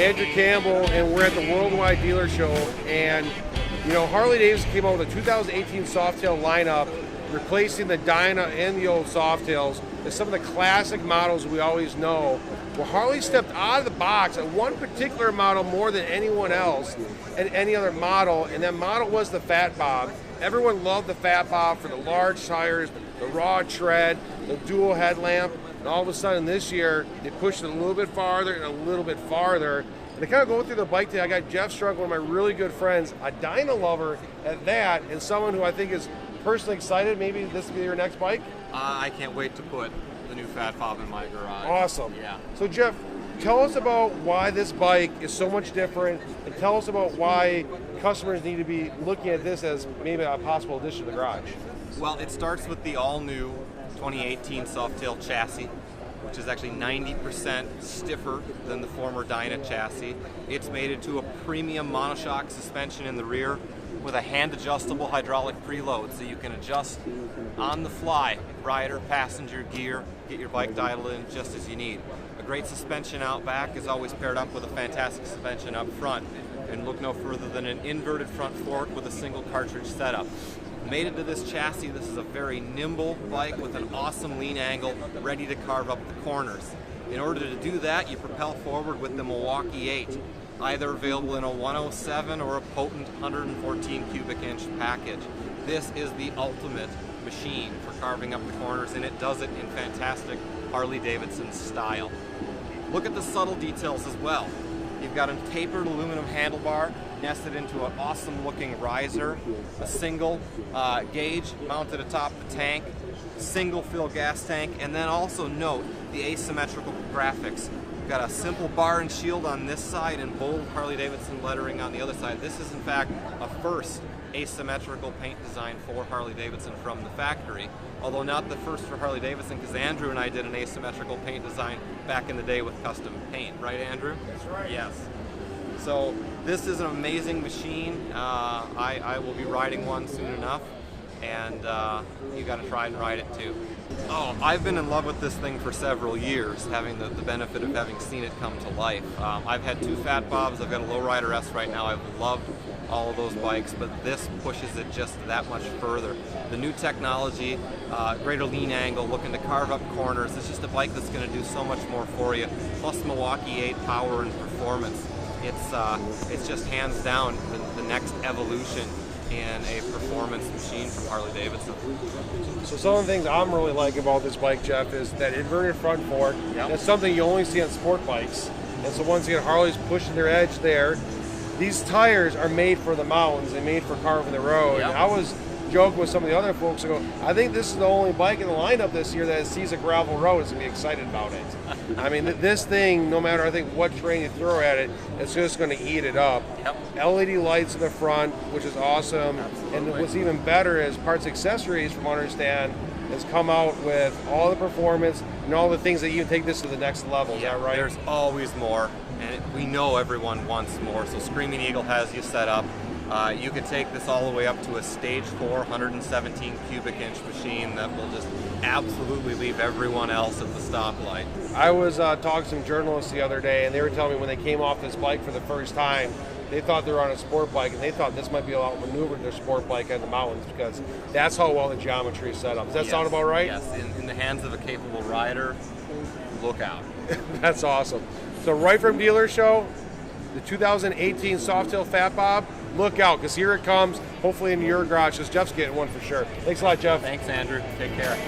Andrew Campbell, and we're at the Worldwide Dealer Show. And you know, Harley-Davidson came out with a 2018 Softail lineup, replacing the Dyna and the old Softails as some of the classic models we always know. Well, Harley stepped out of the box at one particular model more than anyone else and any other model, and that model was the Fat Bob. Everyone loved the Fat Bob for the large tires, the raw tread, the dual headlamp, and all of a sudden this year they pushed it a little bit farther and a little bit farther. And to kind of go through the bike today, I got Jeff Strunk, one of my really good friends, a Dyna lover at that, and someone who I think is personally excited. Maybe this will be your next bike? I can't wait to put the new Fat Bob in my garage. Awesome. Yeah. So Jeff, tell us about why this bike is so much different, and tell us about why customers need to be looking at this as maybe a possible addition to the garage. Well, it starts with the all-new 2018 Softail Chassis, which is actually 90% stiffer than the former Dyna chassis. It's made into a premium monoshock suspension in the rear with a hand-adjustable hydraulic preload, so you can adjust on the fly, rider, passenger, gear, get your bike dialed in just as you need. A great suspension out back is always paired up with a fantastic suspension up front, and look no further than an inverted front fork with a single cartridge setup. Made into this chassis, this is a very nimble bike with an awesome lean angle, ready to carve up the corners. In order to do that, you propel forward with the Milwaukee 8, either available in a 107 or a potent 114 cubic inch package. This is the ultimate machine for carving up the corners, and it does it in fantastic Harley-Davidson style. Look at the subtle details as well. You've got a tapered aluminum handlebar nested into an awesome looking riser, a single gauge mounted atop the tank, single fill gas tank, and then also note the asymmetrical graphics. You've got a simple bar and shield on this side and bold Harley-Davidson lettering on the other side. This is in fact a first asymmetrical paint design for Harley-Davidson from the factory, although not the first for Harley-Davidson, because Andrew and I did an asymmetrical paint design back in the day with custom paint, right Andrew? That's right. Yes. So this is an amazing machine. I will be riding one soon enough, and you got to try and ride it too. Oh, I've been in love with this thing for several years, having the benefit of having seen it come to life. I've had two Fat Bobs, I've got a Lowrider S right now. I've loved all of those bikes, but this pushes it just that much further. The new technology, greater lean angle, looking to carve up corners. It's just a bike that's going to do so much more for you. Plus Milwaukee 8 power and performance. It's just hands down the next evolution in a performance machine from Harley-Davidson. So some of the things I'm really like about this bike, Jeff, is that inverted front fork. Yep. That's something you only see on sport bikes. And so once again, Harley's pushing their edge there. These tires are made for the mountains. They're made for carving the road. Yep. And I was joking with some of the other folks. I go, I think this is the only bike in the lineup this year that sees a gravel road is going to be excited about it. I mean, this thing, no matter I think what terrain you throw at it, it's just going to eat it up. Yep. LED lights in the front, which is awesome. Absolutely. And what's even better is Parts Accessories, from what I understand, has come out with all the performance and all the things that you can take this to the next level. Is that right? There's always more, and we know everyone wants more. So Screaming Eagle has you set up. You could take this all the way up to a stage 4, 117 cubic inch machine that will just absolutely leave everyone else at the stoplight. I was talking to some journalists the other day, and they were telling me when they came off this bike for the first time, they thought they were on a sport bike, and they thought this might be a lot maneuvered their sport bike in the mountains, because that's how well the geometry is set up. Does that sound about right? Yes, in the hands of a capable rider, look out. That's awesome. So right from Dealer Show, the 2018 Softail Fat Bob, look out, because here it comes, hopefully in your garage, because Jeff's getting one for sure. Thanks a lot, Jeff. Thanks, Andrew. Take care.